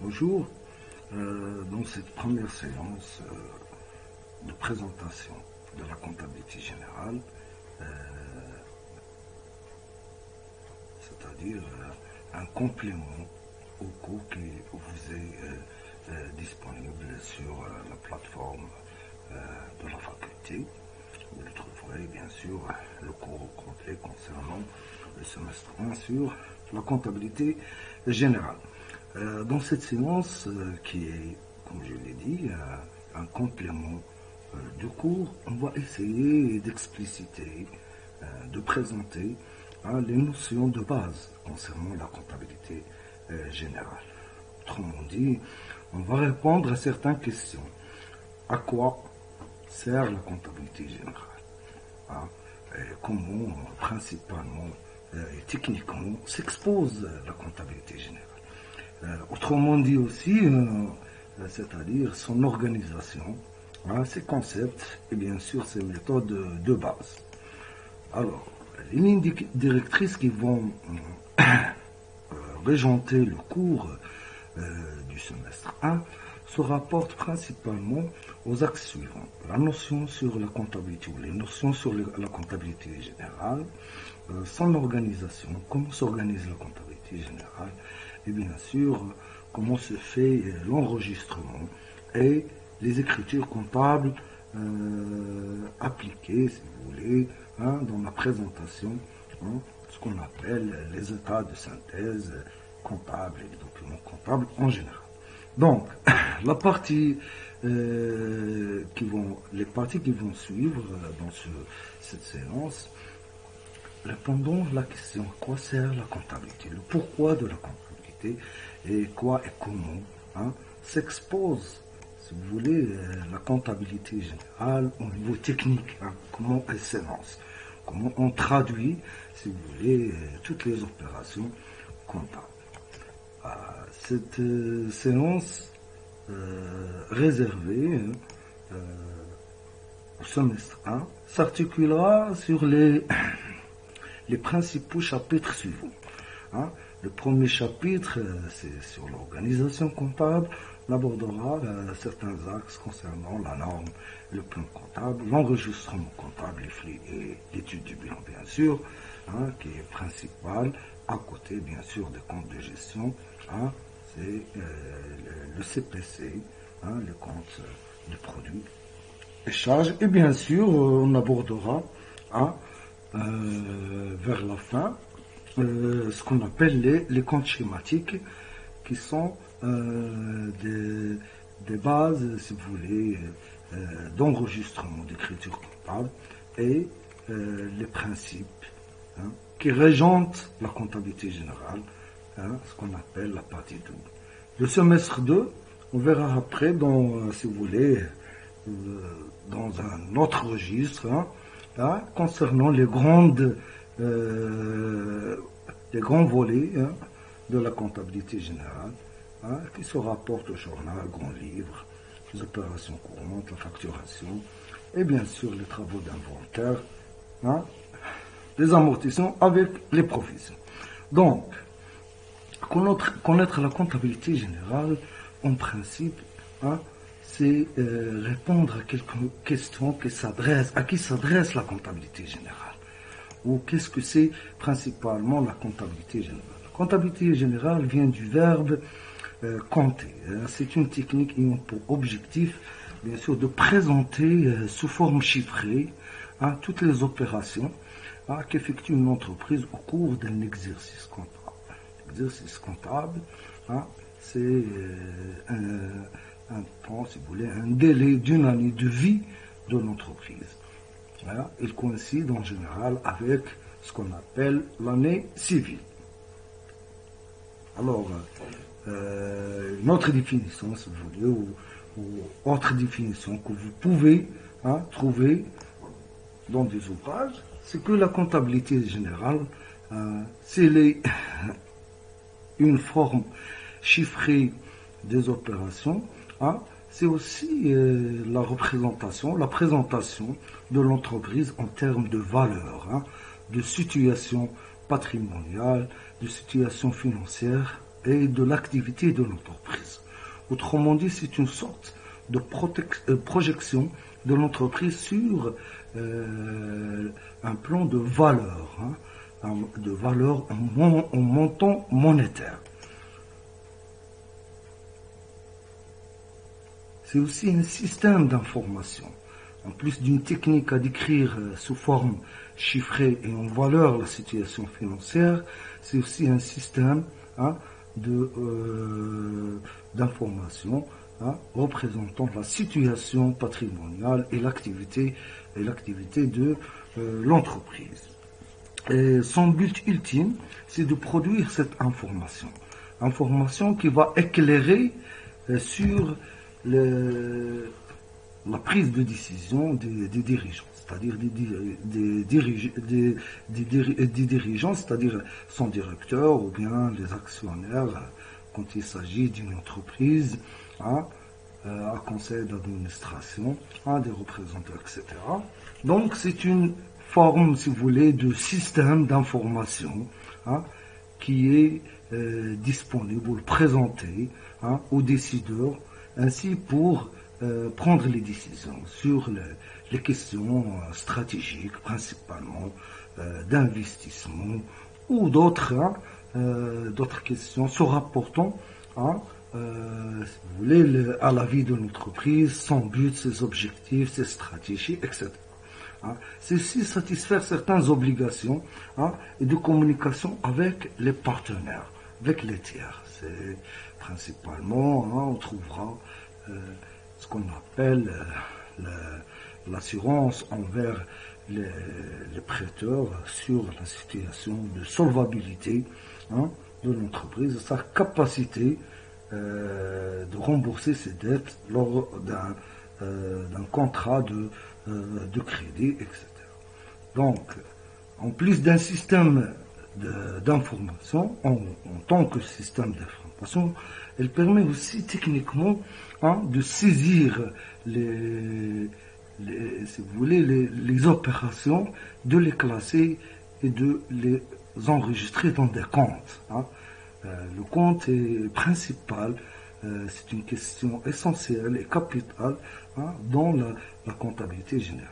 Bonjour. Dans cette première séance de présentation de la comptabilité générale, euh, c'est-à-dire un complément au cours qui vous est disponible sur la plateforme de la faculté. Vous trouverez bien sûr le cours complet concernant le semestre 1 sur la comptabilité générale. Dans cette séance, qui est, comme je l'ai dit, un complément du cours, on va essayer d'expliciter, de présenter les notions de base concernant la comptabilité générale. Autrement dit, on va répondre à certaines questions. À quoi sert la comptabilité générale? Comment, principalement et techniquement, s'expose la comptabilité générale? Autrement dit aussi, c'est-à-dire son organisation, ses concepts et bien sûr ses méthodes de base. Alors, les lignes directrices qui vont régenter le cours du semestre 1 se rapportent principalement aux axes suivants. La notion sur la comptabilité ou les notions sur la comptabilité générale, son organisation, comment s'organise la comptabilité générale, et bien sûr comment se fait l'enregistrement et les écritures comptables appliquées, si vous voulez, dans la présentation, ce qu'on appelle les états de synthèse comptable et les documents comptables en général. Donc, les parties qui vont suivre dans cette séance répondons à la question à quoi sert la comptabilité, le pourquoi de la comptabilité et quoi et comment s'expose, si vous voulez, la comptabilité générale au niveau technique, comment elle s'énonce, comment on traduit, si vous voulez, toutes les opérations comptables. Cette séance réservée au semestre 1 s'articulera sur les principaux chapitres suivants. Le premier chapitre, c'est sur l'organisation comptable. On abordera certains axes concernant la norme, le plan comptable, l'enregistrement comptable et l'étude du bilan, bien sûr, qui est principal, à côté, bien sûr, des comptes de gestion. C'est le CPC, le compte de produits et charges. Et bien sûr, on abordera vers la fin ce qu'on appelle les comptes schématiques, qui sont des bases, si vous voulez, d'enregistrement d'écriture comptable et les principes qui régentent la comptabilité générale, ce qu'on appelle la partie 2. Le semestre 2, on verra après, si vous voulez, dans un autre registre, concernant les grands volets de la comptabilité générale, qui se rapportent au journal, grand livre, les opérations courantes, la facturation, et bien sûr les travaux d'inventaire, les amortissements avec les provisions. Donc, connaître la comptabilité générale, en principe, c'est répondre à quelques questions à qui s'adresse la comptabilité générale. Ou qu'est-ce que c'est principalement la comptabilité générale? La comptabilité générale vient du verbe compter. C'est une technique ayant pour objectif, bien sûr, de présenter sous forme chiffrée toutes les opérations qu'effectue une entreprise au cours d'un exercice comptable. L'exercice comptable, c'est un temps, si vous voulez, un délai d'une année de vie de l'entreprise. Il coïncide en général avec ce qu'on appelle l'année civile. Alors, une autre définition, si vous voulez, ou autre définition que vous pouvez trouver dans des ouvrages, c'est que la comptabilité générale, c'est une forme chiffrée des opérations, c'est aussi la présentation de l'entreprise en termes de valeur, de situation patrimoniale, de situation financière et de l'activité de l'entreprise. Autrement dit, c'est une sorte de projection de l'entreprise sur un plan de valeur, de valeur en montant monétaire. C'est aussi un système d'information. En plus d'une technique à décrire sous forme chiffrée et en valeur la situation financière, c'est aussi un système d'information représentant la situation patrimoniale et l'activité de l'entreprise. Et son but ultime, c'est de produire cette information qui va éclairer sur la prise de décision des dirigeants, c'est-à-dire des dirigeants, c'est-à-dire son directeur ou bien les actionnaires quand il s'agit d'une entreprise, à conseil d'administration, des représentants, etc. Donc c'est une forme, si vous voulez, de système d'information qui est disponible, présenté aux décideurs, ainsi pour prendre les décisions sur les questions stratégiques, principalement d'investissement ou d'autres questions se rapportant si vous voulez, à la vie de l'entreprise, son but, ses objectifs, ses stratégies, etc. C'est aussi satisfaire certaines obligations et de communication avec les partenaires, avec les tiers. C'est principalement, on trouvera ce qu'on appelle l'assurance envers les prêteurs sur la situation de solvabilité de l'entreprise, sa capacité de rembourser ses dettes lors d'un contrat de crédit, etc. Donc, en plus d'un système d'information, en tant que système d'information, elle permet aussi techniquement de saisir si vous voulez, les opérations, de les classer et de les enregistrer dans des comptes. Le compte est principal, c'est une question essentielle et capitale dans la comptabilité générale.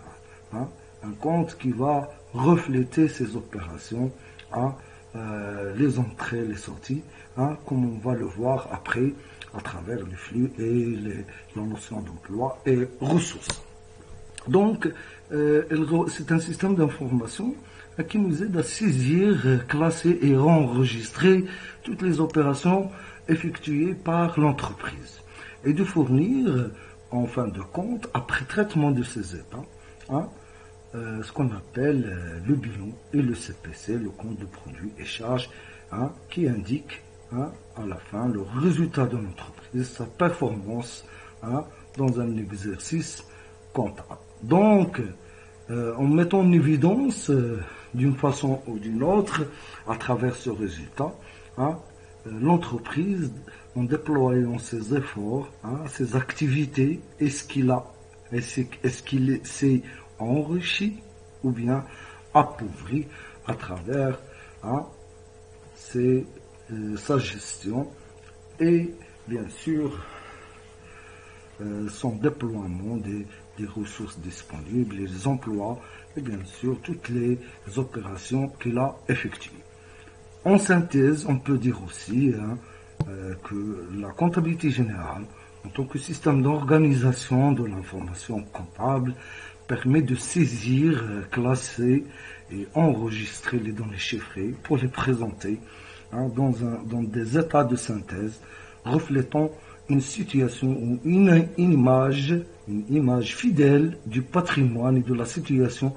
Un compte qui va refléter ces opérations, les entrées, les sorties, comme on va le voir après à travers les flux et la notion d'emploi et ressources. Donc, c'est un système d'information qui nous aide à saisir, classer et enregistrer toutes les opérations effectuées par l'entreprise et de fournir, en fin de compte, après traitement de ces états, ce qu'on appelle le bilan et le CPC, le compte de produits et charges, qui indique à la fin le résultat de l'entreprise, sa performance dans un exercice comptable. Donc, en mettant en évidence d'une façon ou d'une autre, à travers ce résultat, l'entreprise, en déployant ses efforts, ses activités, est-ce qu'il s'est enrichi ou bien appauvri à travers sa gestion et bien sûr son déploiement des ressources disponibles, les emplois et bien sûr toutes les opérations qu'il a effectuées. En synthèse, on peut dire aussi que la comptabilité générale, en tant que système d'organisation de l'information comptable, permet de saisir, classer et enregistrer les données chiffrées pour les présenter dans des états de synthèse reflétant une situation ou une image fidèle du patrimoine et de la situation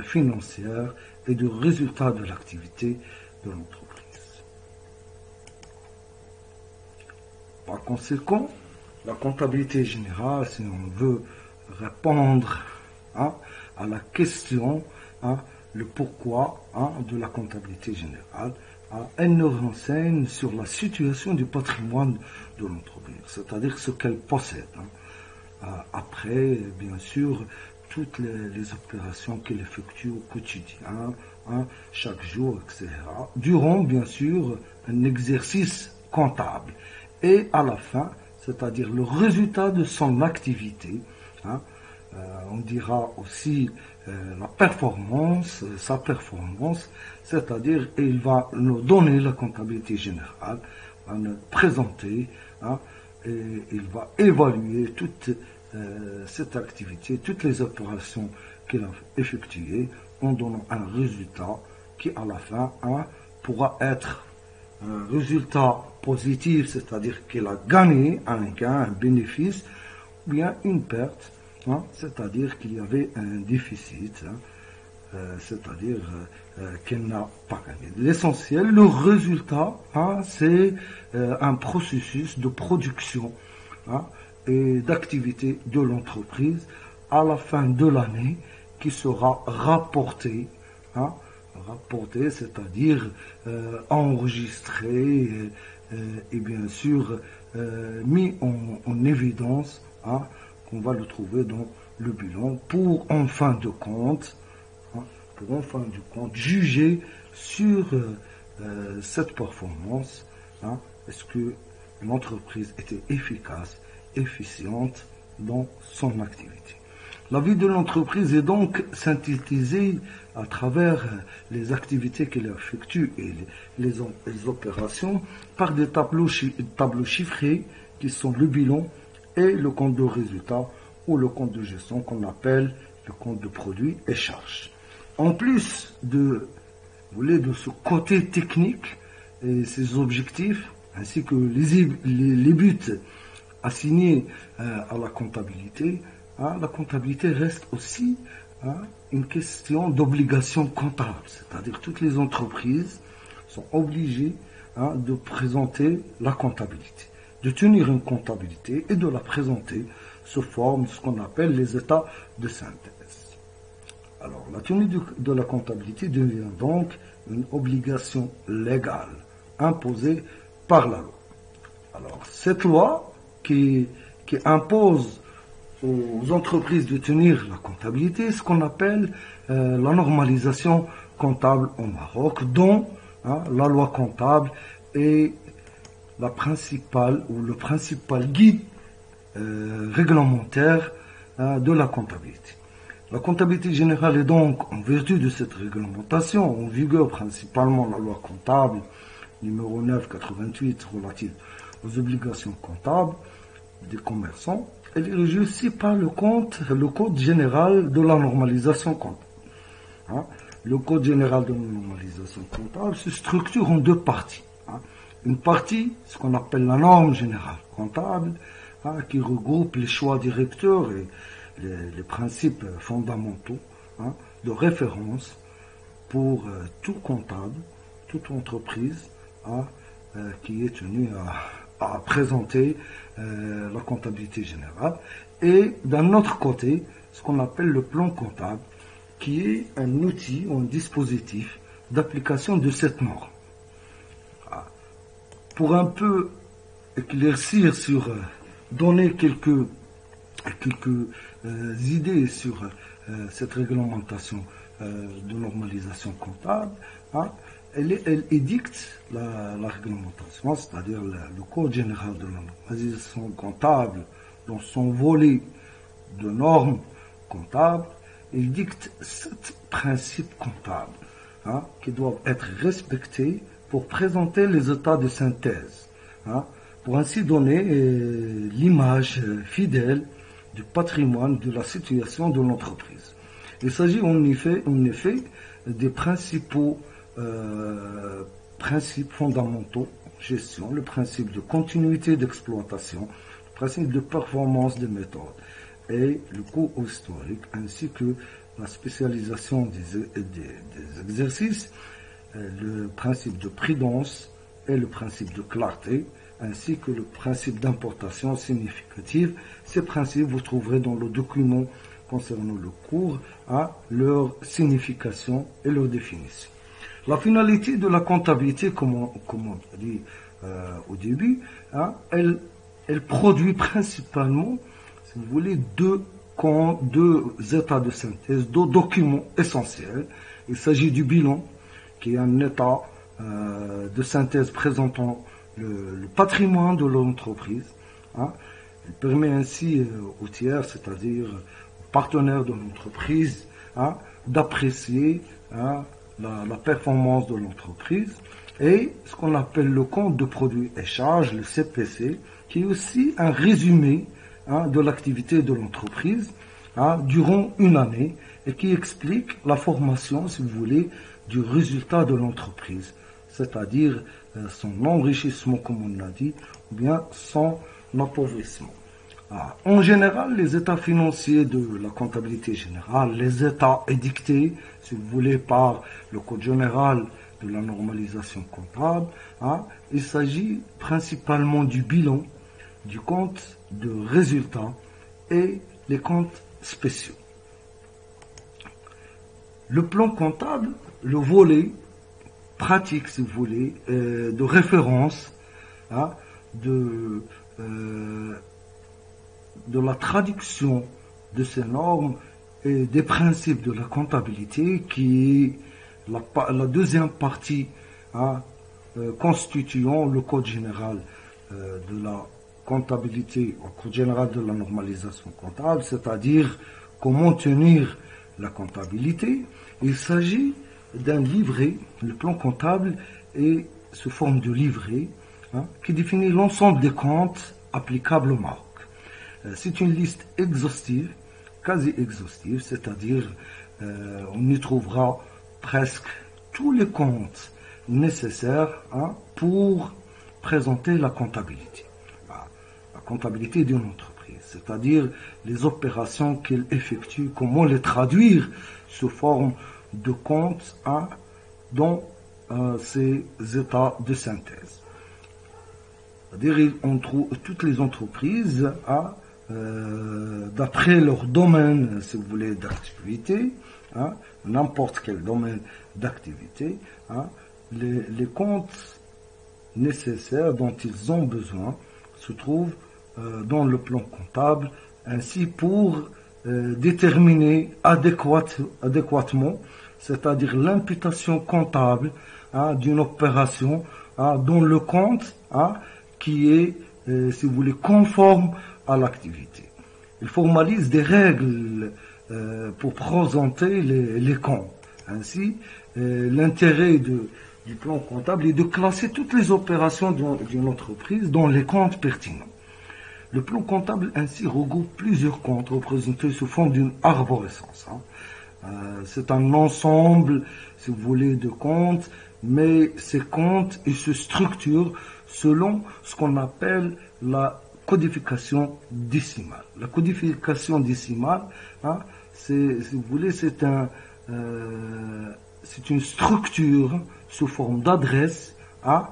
financière et du résultat de l'activité de l'entreprise. Par conséquent, la comptabilité générale, si on veut répondre à la question, le pourquoi de la comptabilité générale, elle nous renseigne sur la situation du patrimoine de l'entreprise, c'est-à-dire ce qu'elle possède. Après, bien sûr, toutes les opérations qu'elle effectue au quotidien, chaque jour, etc. Durant, bien sûr, un exercice comptable. Et à la fin, c'est-à-dire le résultat de son activité, hein, on dira aussi la performance, sa performance, c'est-à-dire il va nous donner la comptabilité générale, va nous présenter, hein, et il va évaluer toute cette activité, toutes les opérations qu'il a effectuées en donnant un résultat qui à la fin, hein, pourra être un résultat positif, c'est-à-dire qu'il a gagné un gain, un bénéfice, ou bien une perte, hein, c'est-à-dire qu'il y avait un déficit, hein, c'est-à-dire qu'il n'a pas gagné. L'essentiel, le résultat, hein, c'est un processus de production, hein, et d'activité de l'entreprise à la fin de l'année qui sera rapporté, hein, rapporté, c'est-à-dire enregistré et bien sûr mis en évidence, hein, qu'on va le trouver dans le bilan pour en fin de compte, hein, pour en fin de compte juger sur cette performance, hein, est-ce que l'entreprise était efficace, efficiente dans son activité. La vie de l'entreprise est donc synthétisée à travers les activités qu'elle effectue et les opérations par des tableaux chiffrés qui sont le bilan et le compte de résultat ou le compte de gestion qu'on appelle le compte de produits et charges. En plus de ce côté technique et ses objectifs, ainsi que les buts assignés à la comptabilité, hein, la comptabilité reste aussi, hein, une question d'obligation comptable, c'est-à-dire toutes les entreprises sont obligées, hein, de présenter la comptabilité, de tenir une comptabilité et de la présenter sous forme de ce qu'on appelle les états de synthèse. Alors, la tenue de la comptabilité devient donc une obligation légale imposée par la loi. Alors, cette loi qui impose aux entreprises de tenir la comptabilité, ce qu'on appelle la normalisation comptable au Maroc, dont, hein, la loi comptable est la principale ou le principal guide réglementaire, hein, de la comptabilité. La comptabilité générale est donc, en vertu de cette réglementation, en vigueur principalement la loi comptable numéro 9/88 relative aux obligations comptables des commerçants, elle est régie aussi par le Code général de la normalisation comptable. Hein, le Code général de la normalisation comptable se structure en deux parties. Hein. Une partie, ce qu'on appelle la norme générale comptable, hein, qui regroupe les choix directeurs et les principes fondamentaux, hein, de référence pour tout comptable, toute entreprise, hein, qui est tenue à présenter la comptabilité générale. Et d'un autre côté, ce qu'on appelle le plan comptable, qui est un outil ou un dispositif d'application de cette norme. Pour un peu éclaircir donner quelques idées sur cette réglementation de normalisation comptable, hein, elle édicte la réglementation, c'est-à-dire le Code général de la normalisation comptable, dans son volet de normes comptables, il dicte 7 principes comptables, hein, qui doivent être respectés pour présenter les états de synthèse, hein, pour ainsi donner l'image fidèle du patrimoine, de la situation de l'entreprise. Il s'agit en effet des principaux principes fondamentaux en gestion, le principe de continuité d'exploitation, le principe de performance des méthodes et le coût historique, ainsi que la spécialisation des exercices, le principe de prudence et le principe de clarté, ainsi que le principe d'importation significative. Ces principes, vous trouverez dans le document concernant le cours, à leur signification et leur définition. La finalité de la comptabilité, comme on a dit au début, hein, elle produit principalement, si vous voulez, deux états de synthèse, deux documents essentiels. Il s'agit du bilan, qui est un état de synthèse présentant le patrimoine de l'entreprise. Hein. Il permet ainsi aux tiers, c'est-à-dire aux partenaires de l'entreprise, hein, d'apprécier, hein, la performance de l'entreprise, et ce qu'on appelle le compte de produit et charges, le CPC, qui est aussi un résumé, hein, de l'activité de l'entreprise, hein, durant une année, et qui explique la formation, si vous voulez, du résultat de l'entreprise, c'est-à-dire son enrichissement, comme on l'a dit, ou bien son appauvrissement. En général, les états financiers de la comptabilité générale, les états édictés, si vous voulez, par le Code général de la normalisation comptable, hein, il s'agit principalement du bilan, du compte de résultat et les comptes spéciaux. Le plan comptable, le volet pratique, si vous voulez, de référence, hein, de la traduction de ces normes et des principes de la comptabilité, qui est la deuxième partie, hein, constituant le Code général de la comptabilité, au Code général de la normalisation comptable, c'est-à-dire comment tenir la comptabilité. Il s'agit d'un livret, le plan comptable est sous forme de livret, hein, qui définit l'ensemble des comptes applicables aux marques. C'est une liste exhaustive, quasi exhaustive, c'est-à-dire on y trouvera presque tous les comptes nécessaires, hein, pour présenter la comptabilité. La comptabilité d'une entreprise, c'est-à-dire les opérations qu'elle effectue, comment les traduire sous forme de comptes, hein, dans ces états de synthèse. C'est-à-dire on trouve toutes les entreprises, hein, d'après leur domaine, si vous voulez, d'activité, hein, n'importe quel domaine d'activité, hein, les comptes nécessaires dont ils ont besoin se trouvent dans le plan comptable, ainsi pour déterminer adéquatement, c'est-à-dire l'imputation comptable, hein, d'une opération, hein, dans le compte, hein, qui est, si vous voulez, conforme à l'activité. Il formalise des règles pour présenter les comptes. Ainsi, l'intérêt du plan comptable est de classer toutes les opérations d'une entreprise dans les comptes pertinents. Le plan comptable ainsi regroupe plusieurs comptes représentés sous forme d'une arborescence. Hein. C'est un ensemble, si vous voulez, de comptes, mais ces comptes, ils se structurent selon ce qu'on appelle la codification décimale. La codification décimale, hein, si vous voulez, c'est une structure sous forme d'adresse, hein,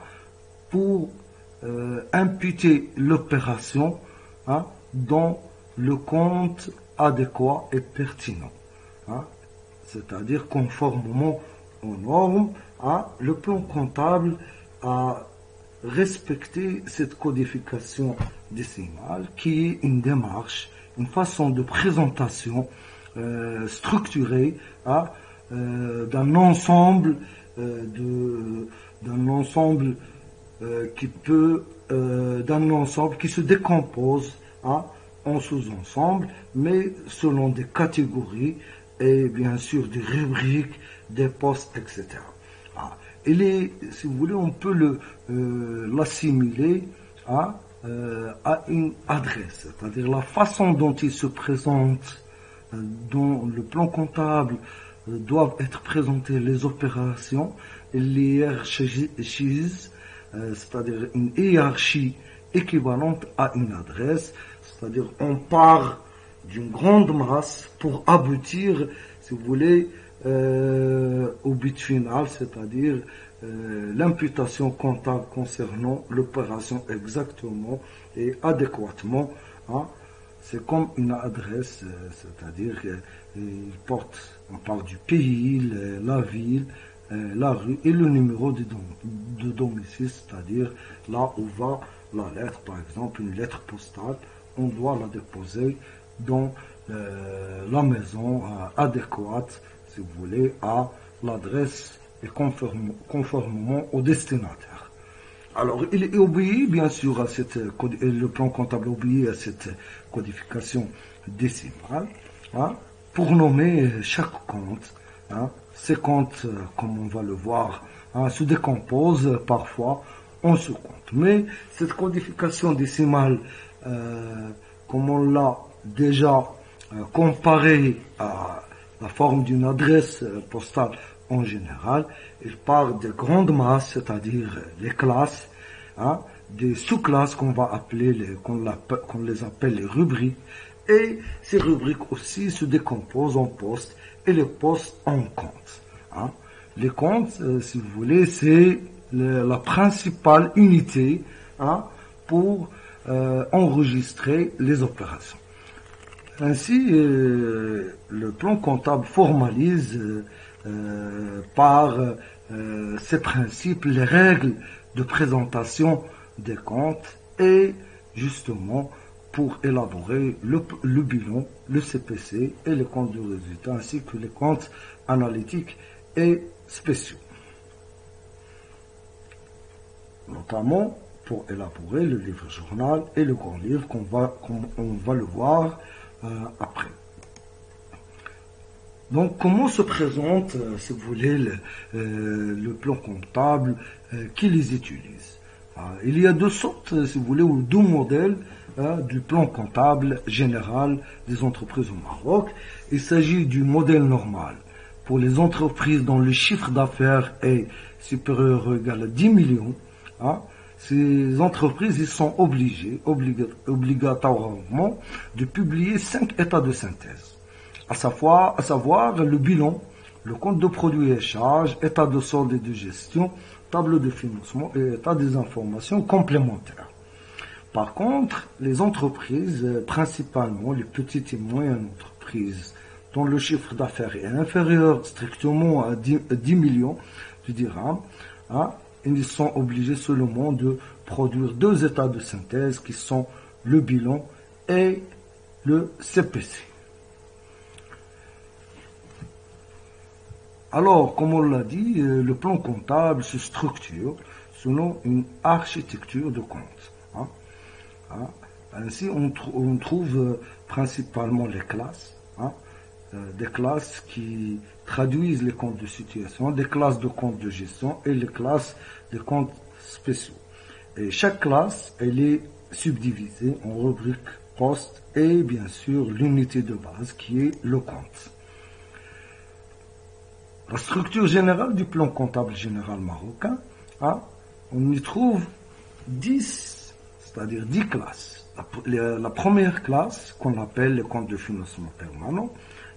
pour imputer l'opération, hein, dans le compte adéquat et pertinent, hein, c'est-à-dire conformément aux normes. Hein, le plan comptable a respecté cette codification décimale, qui est une démarche, une façon de présentation structurée, hein, d'un ensemble qui se décompose, hein, en sous-ensemble, mais selon des catégories et bien sûr des rubriques, des postes, etc. Ah, si vous voulez, on peut l'assimiler à une adresse, c'est-à-dire la façon dont il se présente, dont le plan comptable doivent être présentées les opérations, les hiérarchies, c'est-à-dire une hiérarchie équivalente à une adresse, c'est-à-dire on part d'une grande masse pour aboutir, si vous voulez, au but final, c'est-à-dire l'imputation comptable concernant l'opération exactement et adéquatement. Hein. C'est comme une adresse, c'est-à-dire on parle du pays, la ville, la rue et le numéro de domicile, c'est-à-dire là où va la lettre, par exemple une lettre postale, on doit la déposer dans la maison adéquate, si vous voulez, à l'adresse et conformément au destinataire. Alors, il obéit bien sûr à le plan comptable obéit à cette codification décimale, hein, pour nommer chaque compte. Hein. Ces comptes, comme on va le voir, hein, se décomposent parfois en sous-comptes. Mais cette codification décimale, comme on l'a déjà comparée à la forme d'une adresse postale en général, il part de grandes masses, c'est-à-dire les classes, hein, des sous-classes qu'on va appeler, qu'on les appelle les rubriques, et ces rubriques aussi se décomposent en postes et les postes en comptes. Hein. Les comptes, si vous voulez, c'est la principale unité, hein, pour enregistrer les opérations. Ainsi, le plan comptable formalise par ces principes les règles de présentation des comptes et justement pour élaborer le bilan, le CPC et les comptes de résultat ainsi que les comptes analytiques et spéciaux. Notamment pour élaborer le livre journal et le grand livre qu'on va le voir après. Donc, comment se présente, si vous voulez, le plan comptable qui les utilise? Il y a deux sortes, si vous voulez, ou deux modèles du plan comptable général des entreprises au Maroc. Il s'agit du modèle normal pour les entreprises dont le chiffre d'affaires est supérieur ou égal à 10 millions. Hein, ces entreprises ils sont obligatoirement de publier 5 états de synthèse. À savoir le bilan, le compte de produits et charges, état de solde et de gestion, tableau de financement et état des informations complémentaires. Par contre, les entreprises, principalement les petites et moyennes entreprises, dont le chiffre d'affaires est inférieur strictement à 10 millions de dirhams, hein, ils sont obligés seulement de produire 2 états de synthèse qui sont le bilan et le CPC. Alors, comme on l'a dit, le plan comptable se structure selon une architecture de compte. Hein. Hein. Ainsi, on trouve principalement les classes, hein, des classes qui traduisent les comptes de situation, des classes de comptes de gestion et les classes de comptes spéciaux. Et chaque classe, elle est subdivisée en rubriques, postes et bien sûr l'unité de base qui est le compte. La structure générale du plan comptable général marocain, hein, on y trouve 10, c'est-à-dire 10 classes. La première classe, qu'on appelle le compte de financement permanent,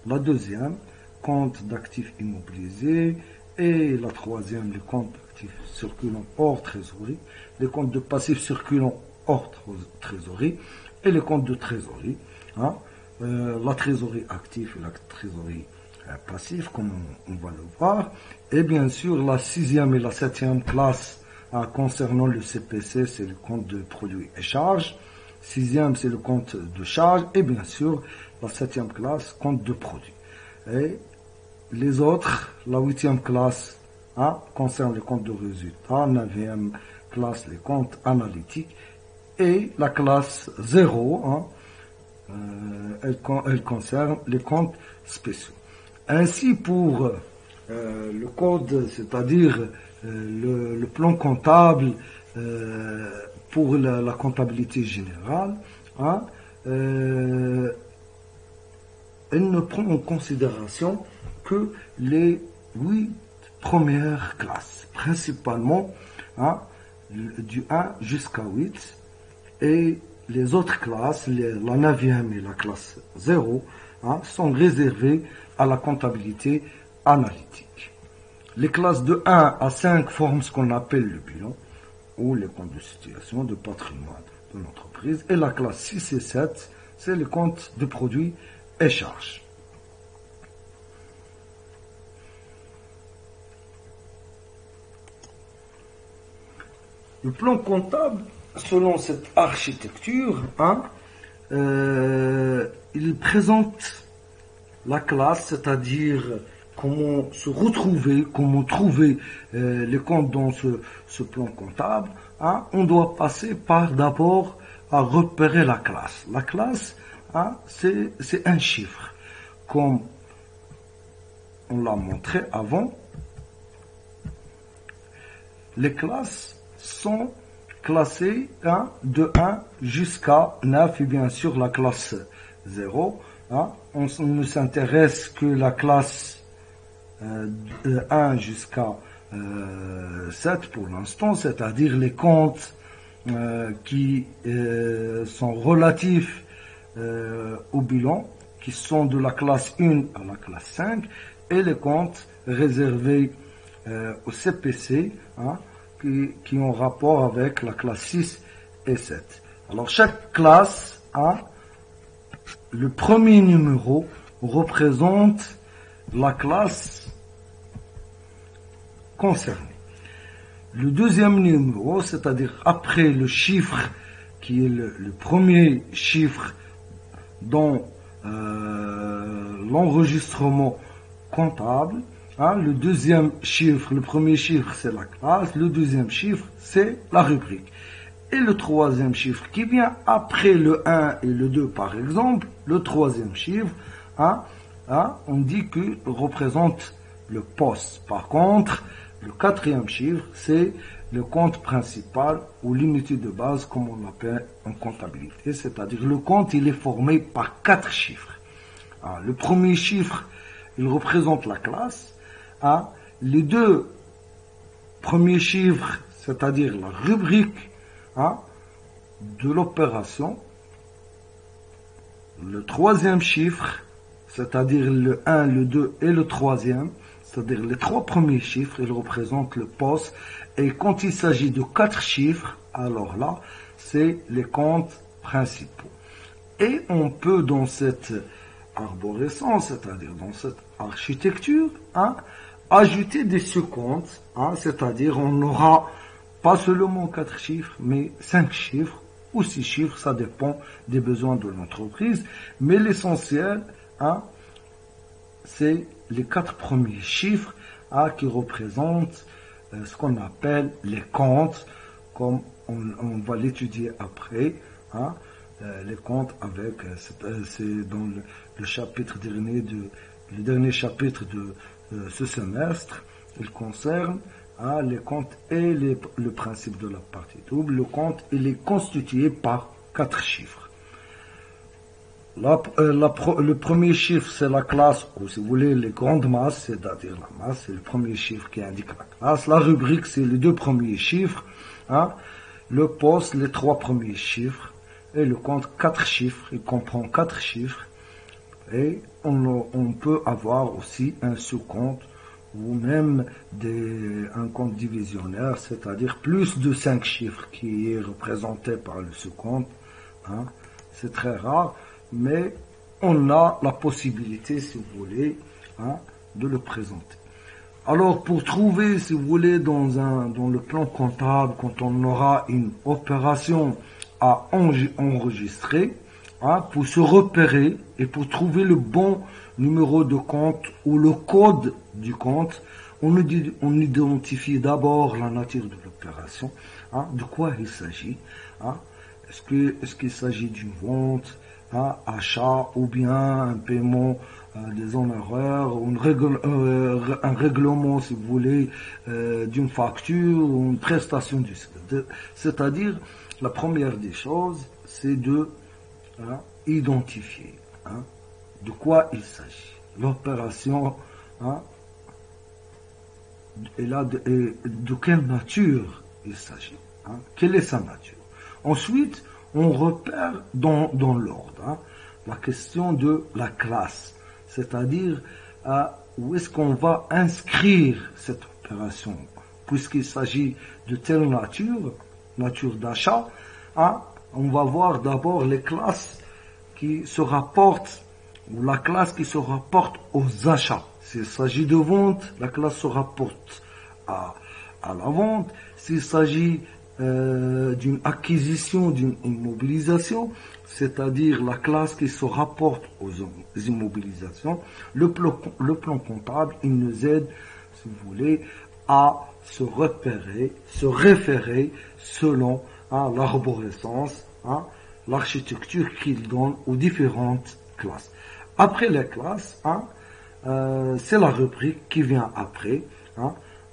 la deuxième, compte d'actifs immobilisés, et la troisième, le compte d'actifs circulants hors trésorerie, les comptes de passifs circulants hors trésorerie, et les comptes de trésorerie, hein, la trésorerie active et la trésorerie passif, comme on va le voir, et bien sûr la 6e et la 7e classe concernant le CPC, c'est le compte de produits et charges, 6e c'est le compte de charges, et bien sûr la 7e classe, compte de produits. Et les autres, la 8e classe concerne les comptes de résultats, 9e classe les comptes analytiques, et la classe 0, elle concerne les comptes spéciaux. Ainsi, pour le code, c'est-à-dire le plan comptable pour la comptabilité générale, hein, elle ne prend en considération que les 8 premières classes, principalement hein, du 1 jusqu'à 8, et les autres classes, la 9e et la classe 0, hein, sont réservées à la comptabilité analytique. Les classes de 1 à 5 forment ce qu'on appelle le bilan ou les comptes de situation, de patrimoine de l'entreprise. Et la classe 6 et 7, c'est les comptes de produits et charges. Le plan comptable, selon cette architecture, hein, il présente la classe, c'est-à-dire comment se retrouver, comment trouver les comptes dans ce plan comptable, hein, on doit passer par d'abord à repérer la classe. La classe, hein, c'est un chiffre. Comme on l'a montré avant, les classes sont classées, hein, de 1 jusqu'à 9, et bien sûr la classe 0. Hein, on ne s'intéresse que la classe 1 jusqu'à 7 pour l'instant, c'est-à-dire les comptes qui sont relatifs au bilan, qui sont de la classe 1 à la classe 5, et les comptes réservés au CPC, hein, qui ont rapport avec la classe 6 et 7. Alors chaque classe a le premier numéro représente la classe concernée. Le deuxième numéro, c'est-à-dire après le chiffre qui est le premier chiffre dans l'enregistrement comptable, hein, le deuxième chiffre, le premier chiffre c'est la classe, le deuxième chiffre c'est la rubrique. Et le troisième chiffre qui vient après le 1 et le 2 par exemple, le troisième chiffre, hein, on dit qu'il représente le poste. Par contre, le quatrième chiffre, c'est le compte principal ou l'unité de base, comme on l'appelle en comptabilité. C'est-à-dire le compte, il est formé par 4 chiffres. Le premier chiffre, il représente la classe. Les deux premiers chiffres, c'est-à-dire la rubrique de l'opération. Le troisième chiffre, c'est-à-dire le 1, le 2 et le troisième, c'est-à-dire les trois premiers chiffres, ils représentent le poste. Et quand il s'agit de 4 chiffres, alors là, c'est les comptes principaux. Et on peut, dans cette arborescence, c'est-à-dire dans cette architecture, ajouter des sous-comptes, c'est-à-dire on aura pas seulement 4 chiffres, mais 5 chiffres ou 6 chiffres, ça dépend des besoins de l'entreprise. Mais l'essentiel, c'est les 4 premiers chiffres qui représentent ce qu'on appelle les comptes, comme on va l'étudier après. Les comptes avec, c'est dans le chapitre dernier le dernier chapitre de ce semestre. Il concerne les comptes et le principe de la partie double. Le compte, il est constitué par 4 chiffres. Le premier chiffre, c'est la classe, ou si vous voulez, les grandes masses, c'est-à-dire la masse, c'est le premier chiffre qui indique la classe. La rubrique, c'est les 2 premiers chiffres. Le poste, les 3 premiers chiffres. Et le compte, 4 chiffres. Il comprend 4 chiffres. Et on peut avoir aussi un sous-compte ou même un compte divisionnaire, c'est-à-dire plus de 5 chiffres qui est représenté par le sous-compte. C'est très rare, mais on a la possibilité, si vous voulez, de le présenter. Alors, pour trouver, si vous voulez, dans le plan comptable, quand on aura une opération à enregistrer, pour se repérer et pour trouver le bon numéro de compte ou le code du compte, on identifie d'abord la nature de l'opération, de quoi il s'agit. Est-ce qu'il s'agit d'une vente, achat ou bien un paiement des honoraires, un règlement, si vous voulez, d'une facture ou une prestation du service. C'est-à-dire, la première des choses, c'est de identifier de quoi il s'agit. L'opération est là de quelle nature il s'agit. Quelle est sa nature. Ensuite, on repère dans l'ordre la question de la classe, c'est-à-dire où est-ce qu'on va inscrire cette opération. Puisqu'il s'agit de telle nature d'achat, on va voir d'abord les classes qui se rapportent, ou la classe qui se rapporte aux achats. S'il s'agit de vente, la classe se rapporte à la vente. S'il s'agit d'une acquisition, d'une immobilisation, c'est-à-dire la classe qui se rapporte aux immobilisations, le plan comptable, il nous aide, si vous voulez, à se référer selon l'arborescence, l'architecture qu'il donne aux différentes classes. Après les classes, c'est la rubrique qui vient après.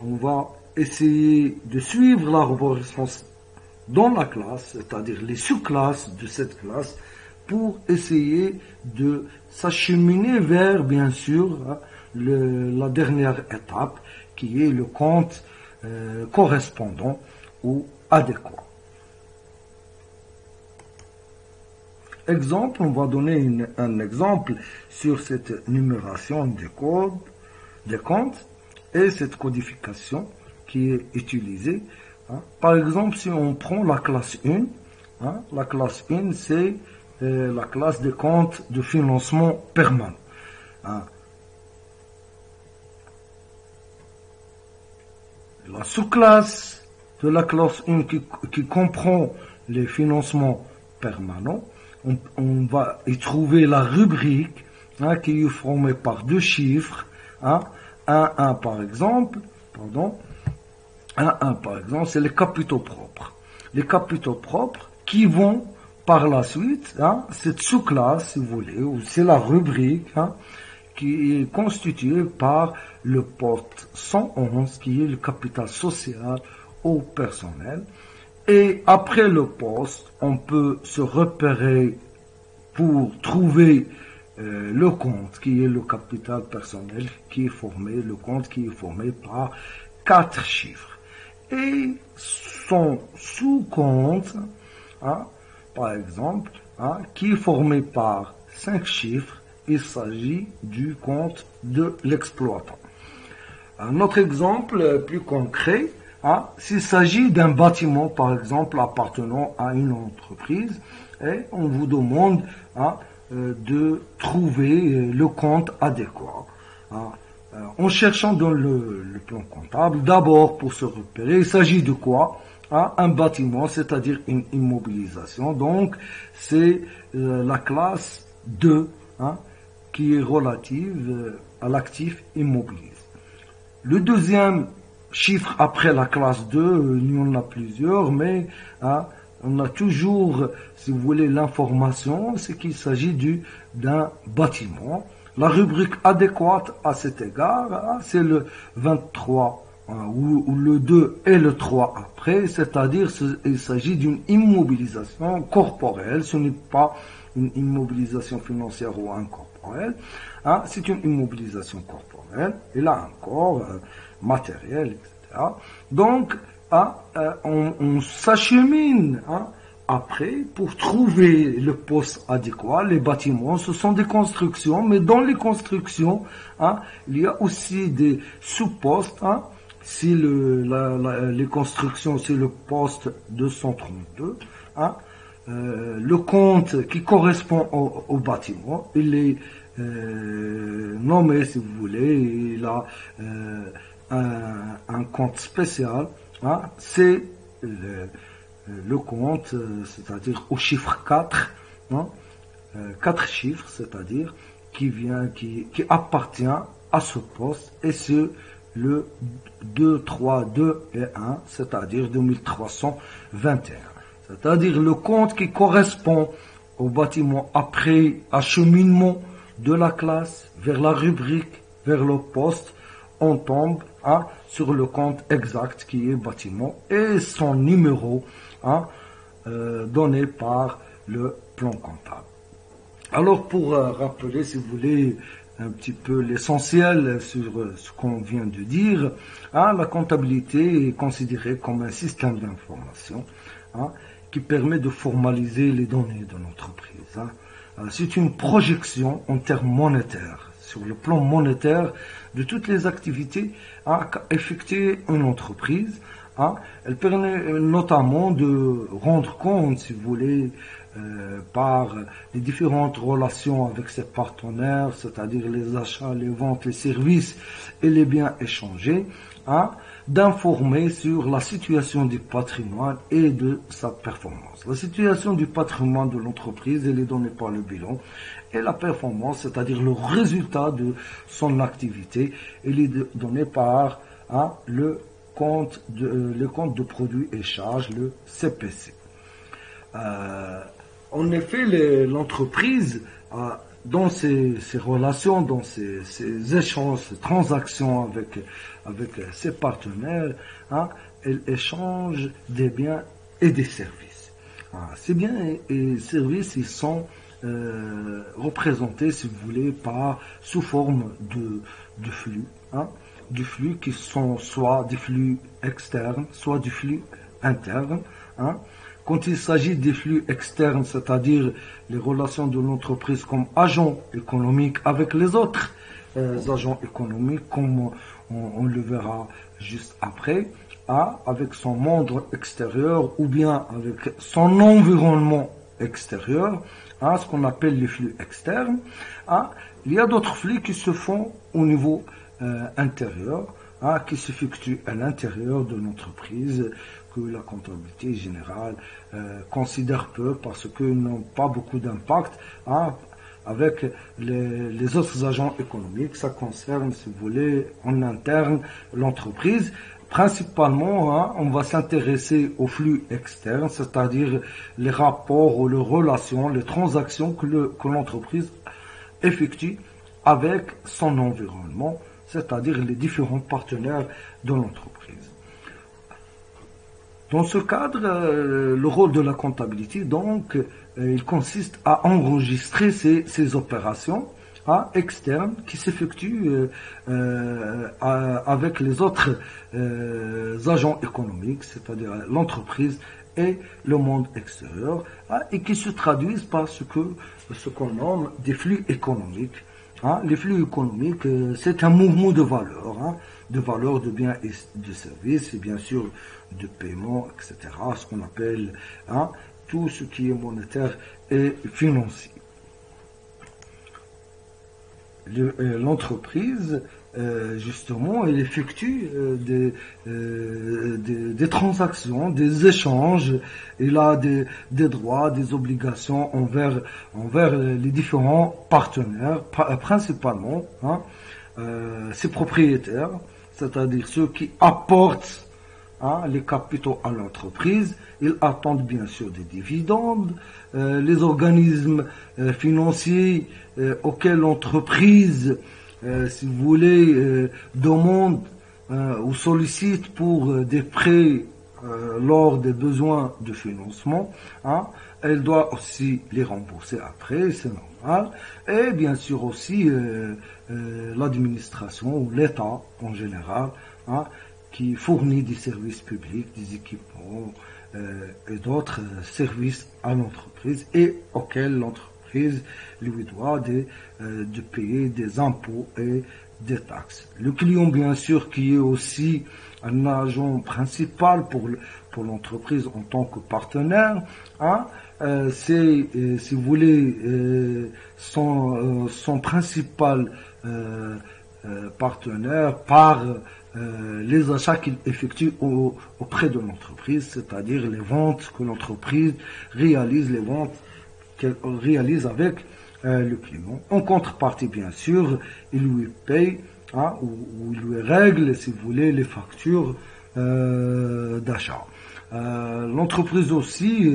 On va essayer de suivre l'arborescence dans la classe, c'est-à-dire les sous-classes de cette classe, pour essayer de s'acheminer vers, bien sûr, la dernière étape, qui est le compte correspondant ou adéquat. Exemple, on va donner un exemple sur cette numération des comptes et cette codification qui est utilisée. Par exemple, si on prend la classe 1, la classe 1, c'est la classe des comptes de financement permanent. La sous-classe de la classe 1 qui comprend les financements permanents, on va y trouver la rubrique qui est formée par deux chiffres, 1 par exemple, c'est les capitaux propres. Les capitaux propres qui vont par la suite, cette sous-classe, si vous voulez, ou c'est la rubrique qui est constituée par le poste 111, qui est le capital social au personnel. Et après le poste, on peut se repérer pour trouver le compte, qui est le capital personnel, le compte qui est formé par 4 chiffres. Et son sous-compte, par exemple, qui est formé par 5 chiffres, il s'agit du compte de l'exploitant. Un autre exemple plus concret, s'il s'agit d'un bâtiment, par exemple, appartenant à une entreprise, et on vous demande de trouver le compte adéquat. En cherchant dans le plan comptable, d'abord pour se repérer, il s'agit de quoi? Un bâtiment, c'est-à-dire une immobilisation. Donc, c'est la classe 2 qui est relative à l'actif immobilisé. Le deuxième chiffre après la classe 2, il y en a plusieurs, mais on a toujours, si vous voulez, l'information, c'est qu'il s'agit d'un bâtiment. La rubrique adéquate à cet égard, c'est le 23, ou le 2 et le 3 après, c'est-à-dire il s'agit d'une immobilisation corporelle, ce n'est pas une immobilisation financière ou incorporelle, c'est une immobilisation corporelle, et là encore, matérielle, etc. Donc, on s'achemine après pour trouver le poste adéquat. Les bâtiments, ce sont des constructions, mais dans les constructions, il y a aussi des sous-postes. Si les constructions, c'est le poste 232, le compte qui correspond au bâtiment, il est nommé, si vous voulez, il a un compte spécial, c'est le compte, c'est-à-dire au chiffre 4, 4 chiffres, c'est-à-dire qui appartient à ce poste, et c'est le 2, 3, 2 et 1, c'est-à-dire 2321. C'est-à-dire le compte qui correspond au bâtiment après acheminement de la classe vers la rubrique, vers le poste, on tombe sur le compte exact qui est bâtiment et son numéro donné par le plan comptable. Alors pour rappeler, si vous voulez, un petit peu l'essentiel sur ce qu'on vient de dire, la comptabilité est considérée comme un système d'information qui permet de formaliser les données de l'entreprise. C'est une projection en termes monétaires, sur le plan monétaire, de toutes les activités effectuées une entreprise. Elle permet notamment de rendre compte, si vous voulez, par les différentes relations avec ses partenaires, c'est-à-dire les achats, les ventes, les services et les biens échangés, d'informer sur la situation du patrimoine et de sa performance. La situation du patrimoine de l'entreprise, elle est donnée par le bilan, et la performance, c'est-à-dire le résultat de son activité, elle est donnée par hein, le compte de produit et charges, le CPC. En effet, l'entreprise, dans ses relations, dans ses échanges, ses transactions avec ses partenaires, hein, elle échange des biens et des services. Ces biens et services, ils sont représentés, si vous voulez, sous forme de flux, hein, du flux qui sont soit des flux externes, soit du flux interne. Hein. Quand il s'agit des flux externes, c'est-à-dire les relations de l'entreprise comme agent économique avec les autres agents économiques, comme on le verra juste après, avec son monde extérieur ou bien avec son environnement extérieur, ce qu'on appelle les flux externes. Il y a d'autres flux qui se font au niveau intérieur, qui s'effectuent à l'intérieur de l'entreprise, que la comptabilité générale considère peu parce qu'ils n'ont pas beaucoup d'impact avec les autres agents économiques. Ça concerne, si vous voulez, en interne l'entreprise. Principalement, on va s'intéresser aux flux externes, c'est-à-dire les rapports ou les relations, les transactions que l'entreprise effectue avec son environnement, c'est-à-dire les différents partenaires de l'entreprise. Dans ce cadre, le rôle de la comptabilité, donc, il consiste à enregistrer ces opérations externes qui s'effectuent avec les autres agents économiques, c'est-à-dire l'entreprise et le monde extérieur, et qui se traduisent par ce qu'on nomme des flux économiques. Les flux économiques, c'est un mouvement de valeur, de biens et de services, et bien sûr de paiement, etc. Ce qu'on appelle tout ce qui est monétaire et financier. L'entreprise, justement, elle effectue des transactions, des échanges. Elle a des droits, des obligations envers les différents partenaires, principalement ses propriétaires, c'est-à-dire ceux qui apportent les capitaux à l'entreprise. Ils attendent bien sûr des dividendes. Les organismes financiers auxquels l'entreprise, si vous voulez, demande ou sollicite pour des prêts lors des besoins de financement, elle doit aussi les rembourser après, c'est normal. Et bien sûr aussi l'administration ou l'État en général, qui fournit des services publics, des équipements et d'autres services à l'entreprise et auxquels l'entreprise lui doit de payer des impôts et des taxes. Le client, bien sûr, qui est aussi un agent principal pour l'entreprise en tant que partenaire, c'est, si vous voulez, son principal partenaire par les achats qu'il effectue auprès de l'entreprise, c'est-à-dire les ventes que l'entreprise réalise, les ventes qu'elle réalise avec le client. En contrepartie, bien sûr, il lui paye ou il lui règle, si vous voulez, les factures d'achat. L'entreprise aussi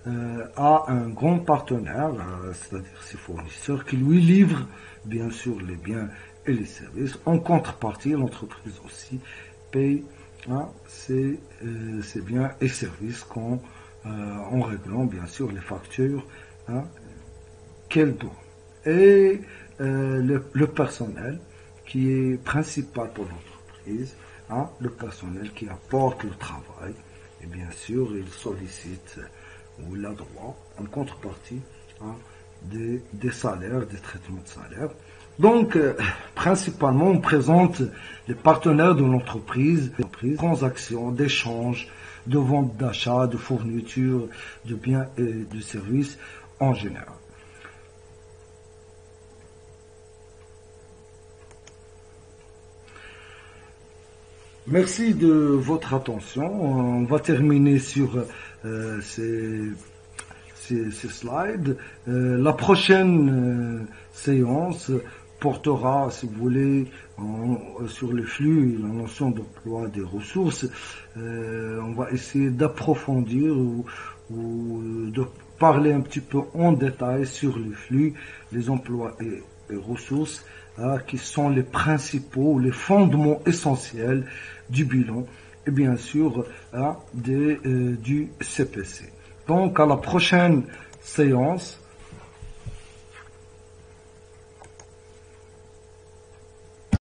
a un grand partenaire, c'est-à-dire ses fournisseurs, qui lui livrent, bien sûr, les biens et les services. En contrepartie, l'entreprise aussi paye ses biens et services en réglant, bien sûr, les factures qu'elle doit. Et le personnel qui est principal pour l'entreprise, le personnel qui apporte le travail, et bien sûr, il sollicite ou il a droit, en contrepartie, des salaires, des traitements de salaire. Donc, principalement, on présente les partenaires de l'entreprise, transactions, d'échanges, de vente d'achat, de fourniture, de biens et de services en général. Merci de votre attention. On va terminer sur ces slides. La prochaine séance portera, si vous voulez, sur le flux, la notion d'emploi des ressources. On va essayer d'approfondir ou de parler un petit peu en détail sur le flux, les emplois et ressources, qui sont les principaux, les fondements essentiels du bilan et bien sûr du CPC. Donc à la prochaine séance,